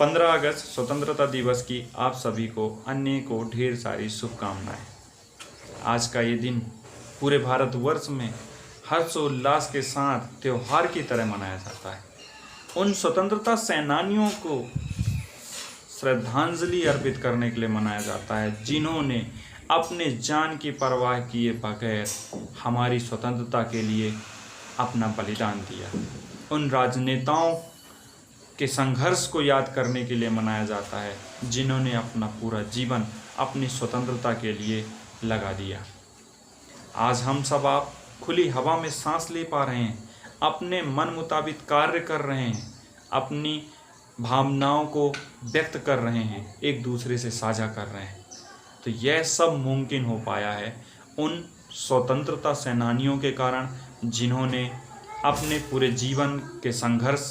15 अगस्त स्वतंत्रता दिवस की आप सभी को अनेकों ढेर सारी शुभकामनाएं। आज का ये दिन पूरे भारतवर्ष में हर्षोल्लास के साथ त्योहार की तरह मनाया जाता है। उन स्वतंत्रता सेनानियों को श्रद्धांजलि अर्पित करने के लिए मनाया जाता है जिन्होंने अपने जान की परवाह किए बगैर हमारी स्वतंत्रता के लिए अपना बलिदान दिया। उन राजनेताओं के संघर्ष को याद करने के लिए मनाया जाता है जिन्होंने अपना पूरा जीवन अपनी स्वतंत्रता के लिए लगा दिया। आज हम सब आप खुली हवा में सांस ले पा रहे हैं, अपने मन मुताबिक कार्य कर रहे हैं, अपनी भावनाओं को व्यक्त कर रहे हैं, एक दूसरे से साझा कर रहे हैं। तो यह सब मुमकिन हो पाया है उन स्वतंत्रता सेनानियों के कारण जिन्होंने अपने पूरे जीवन के संघर्ष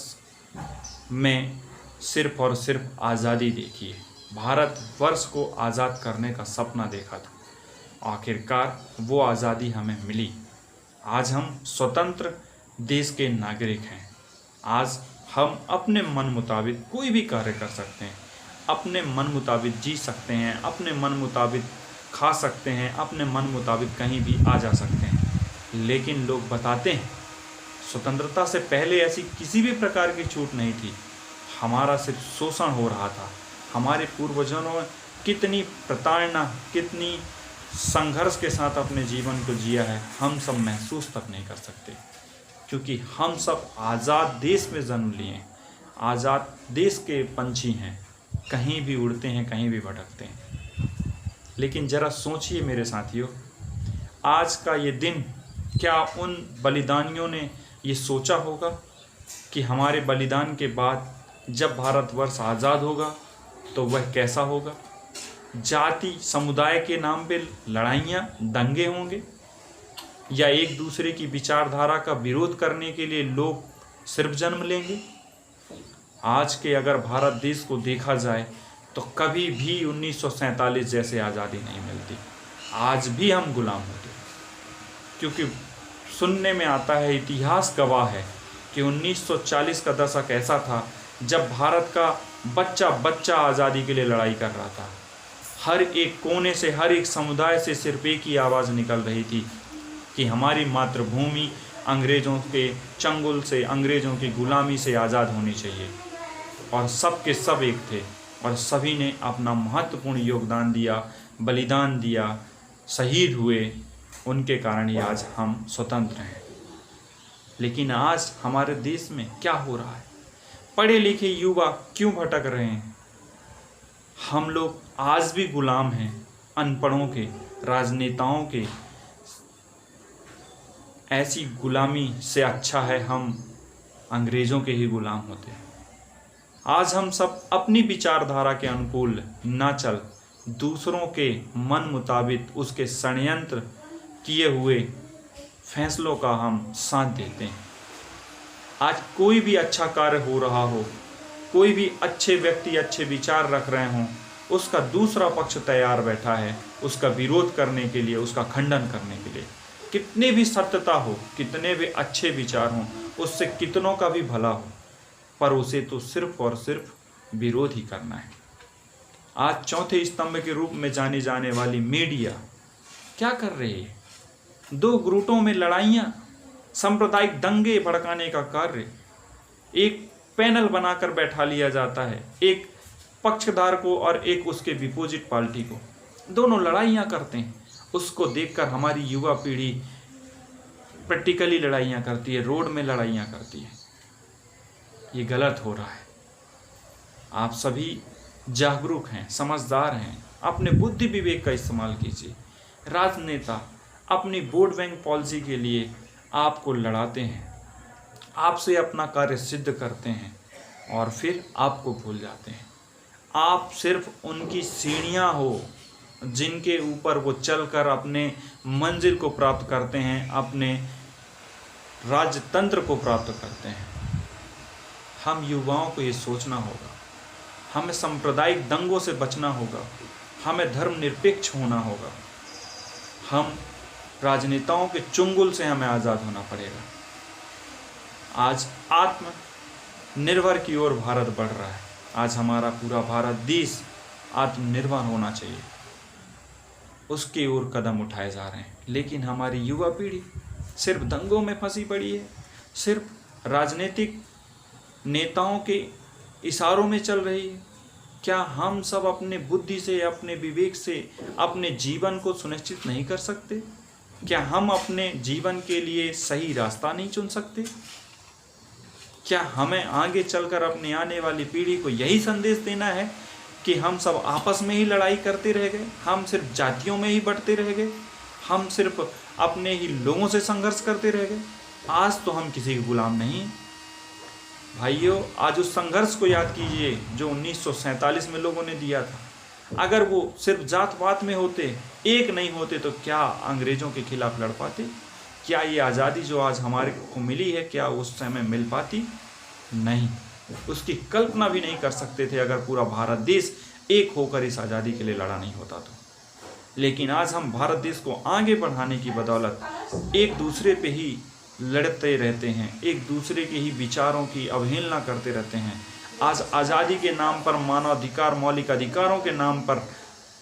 में सिर्फ और सिर्फ आज़ादी देखी है। भारतवर्ष को आज़ाद करने का सपना देखा था। आखिरकार वो आज़ादी हमें मिली। आज हम स्वतंत्र देश के नागरिक हैं। आज हम अपने मन मुताबिक कोई भी कार्य कर सकते हैं, अपने मन मुताबिक जी सकते हैं, अपने मन मुताबिक खा सकते हैं, अपने मन मुताबिक कहीं भी आ जा सकते हैं। लेकिन लोग बताते हैं स्वतंत्रता से पहले ऐसी किसी भी प्रकार की छूट नहीं थी। हमारा सिर्फ शोषण हो रहा था। हमारे पूर्वजों ने कितनी प्रताड़ना, कितनी संघर्ष के साथ अपने जीवन को जिया है, हम सब महसूस तक नहीं कर सकते, क्योंकि हम सब आज़ाद देश में जन्म लिए हैं। आज़ाद देश के पंछी हैं, कहीं भी उड़ते हैं, कहीं भी भटकते हैं। लेकिन ज़रा सोचिए मेरे साथियों, आज का ये दिन, क्या उन बलिदानियों ने ये सोचा होगा कि हमारे बलिदान के बाद जब भारतवर्ष आज़ाद होगा तो वह कैसा होगा? जाति समुदाय के नाम पे लड़ाइयाँ, दंगे होंगे, या एक दूसरे की विचारधारा का विरोध करने के लिए लोग सिर्फ जन्म लेंगे? आज के अगर भारत देश को देखा जाए तो कभी भी 1947 जैसे आज़ादी नहीं मिलती। आज भी हम गुलाम होते, क्योंकि सुनने में आता है, इतिहास गवाह है कि 1940 का दशक ऐसा था जब भारत का बच्चा बच्चा आज़ादी के लिए लड़ाई कर रहा था। हर एक कोने से, हर एक समुदाय से सिर्फ एक ही आवाज़ निकल रही थी कि हमारी मातृभूमि अंग्रेज़ों के चंगुल से, अंग्रेज़ों की गुलामी से आज़ाद होनी चाहिए। और सब के सब एक थे और सभी ने अपना महत्वपूर्ण योगदान दिया, बलिदान दिया, शहीद हुए। उनके कारण ही आज हम स्वतंत्र हैं। लेकिन आज हमारे देश में क्या हो रहा है? पढ़े लिखे युवा क्यों भटक रहे हैं? हम लोग आज भी गुलाम हैं अनपढ़ों के, राजनेताओं के। ऐसी गुलामी से अच्छा है हम अंग्रेज़ों के ही गुलाम होते हैं। आज हम सब अपनी विचारधारा के अनुकूल ना चल, दूसरों के मन मुताबिक उसके षड्यंत्र किए हुए फैसलों का हम साथ देते हैं। आज कोई भी अच्छा कार्य हो रहा हो, कोई भी अच्छे व्यक्ति अच्छे विचार रख रहे हों, उसका दूसरा पक्ष तैयार बैठा है उसका विरोध करने के लिए, उसका खंडन करने के लिए। कितने भी सत्यता हो, कितने भी अच्छे विचार हों, उससे कितनों का भी भला हो, पर उसे तो सिर्फ और सिर्फ विरोध ही करना है। आज चौथे स्तंभ के रूप में जानी जाने वाली मीडिया क्या कर रही है? दो गुटों में लड़ाइयाँ, सांप्रदायिक दंगे भड़काने का कार्य। एक पैनल बनाकर बैठा लिया जाता है, एक पक्षधार को और एक उसके विपोजिट पार्टी को, दोनों लड़ाइयाँ करते हैं। उसको देखकर हमारी युवा पीढ़ी प्रैक्टिकली लड़ाइयाँ करती है, रोड में लड़ाइयाँ करती है। ये गलत हो रहा है। आप सभी जागरूक हैं, समझदार हैं, अपने बुद्धि विवेक का इस्तेमाल कीजिए। राजनेता अपनी वोट बैंक पॉलिसी के लिए आपको लड़ाते हैं, आपसे अपना कार्य सिद्ध करते हैं और फिर आपको भूल जाते हैं। आप सिर्फ उनकी सीढ़ियाँ हो जिनके ऊपर वो चलकर अपने मंजिल को प्राप्त करते हैं, अपने राजतंत्र को प्राप्त करते हैं। हम युवाओं को ये सोचना होगा, हमें सांप्रदायिक दंगों से बचना होगा, हमें धर्मनिरपेक्ष होना होगा। हम राजनेताओं के चुंगल से हमें आज़ाद होना पड़ेगा। आज आत्मनिर्भर की ओर भारत बढ़ रहा है। आज हमारा पूरा भारत देश आत्मनिर्भर होना चाहिए, उसकी ओर कदम उठाए जा रहे हैं। लेकिन हमारी युवा पीढ़ी सिर्फ दंगों में फंसी पड़ी है, सिर्फ राजनीतिक नेताओं के इशारों में चल रही है। क्या हम सब अपने बुद्धि से, अपने विवेक से अपने जीवन को सुनिश्चित नहीं कर सकते? क्या हम अपने जीवन के लिए सही रास्ता नहीं चुन सकते? क्या हमें आगे चलकर अपने आने वाली पीढ़ी को यही संदेश देना है कि हम सब आपस में ही लड़ाई करते रह गए, हम सिर्फ जातियों में ही बंटते रह गए, हम सिर्फ अपने ही लोगों से संघर्ष करते रह गए? आज तो हम किसी के गुलाम नहीं हैं भाइयों। आज उस संघर्ष को याद कीजिए जो 1947 में लोगों ने दिया था। अगर वो सिर्फ जात पात में होते, एक नहीं होते, तो क्या अंग्रेजों के खिलाफ लड़ पाते? क्या ये आज़ादी जो आज हमारे को मिली है, क्या उस समय मिल पाती? नहीं, उसकी कल्पना भी नहीं कर सकते थे अगर पूरा भारत देश एक होकर इस आज़ादी के लिए लड़ा नहीं होता तो। लेकिन आज हम भारत देश को आगे बढ़ाने की बदौलत एक दूसरे पे ही लड़ते रहते हैं, एक दूसरे के ही विचारों की अवहेलना करते रहते हैं। आज आज़ादी के नाम पर, मानवाधिकार, मौलिक अधिकारों के नाम पर,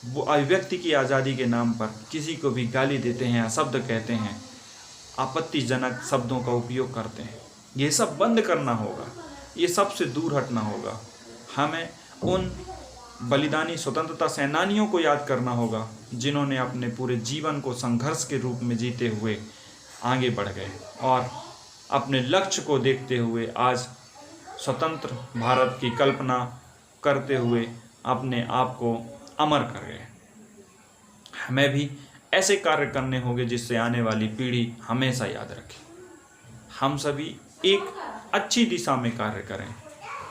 वो अभिव्यक्ति की आज़ादी के नाम पर किसी को भी गाली देते हैं, शब्द कहते हैं, आपत्तिजनक शब्दों का उपयोग करते हैं। ये सब बंद करना होगा, ये सबसे दूर हटना होगा। हमें उन बलिदानी स्वतंत्रता सेनानियों को याद करना होगा जिन्होंने अपने पूरे जीवन को संघर्ष के रूप में जीते हुए आगे बढ़ गए और अपने लक्ष्य को देखते हुए आज स्वतंत्र भारत की कल्पना करते हुए अपने आप को अमर कर गए। हमें भी ऐसे कार्य करने होंगे जिससे आने वाली पीढ़ी हमेशा याद रखे। हम सभी एक अच्छी दिशा में कार्य करें,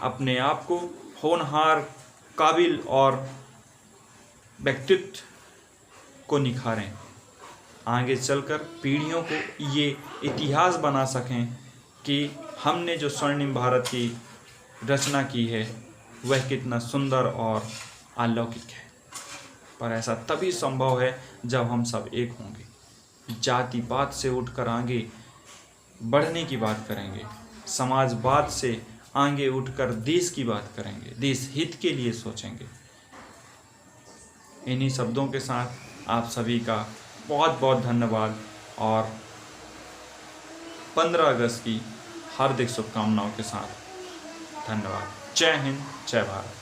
अपने आप को होनहार, काबिल और व्यक्तित्व को निखारें, आगे चलकर पीढ़ियों को ये इतिहास बना सकें कि हमने जो स्वर्णिम भारत की रचना की है वह कितना सुंदर और अलौकिक है। पर ऐसा तभी संभव है जब हम सब एक होंगे, जाति पात से उठकर आगे बढ़ने की बात करेंगे, समाजवाद से आगे उठकर देश की बात करेंगे, देश हित के लिए सोचेंगे। इन्हीं शब्दों के साथ आप सभी का बहुत बहुत धन्यवाद और 15 अगस्त की हार्दिक शुभकामनाओं के साथ धन्यवाद। जय हिंद, जय भारत।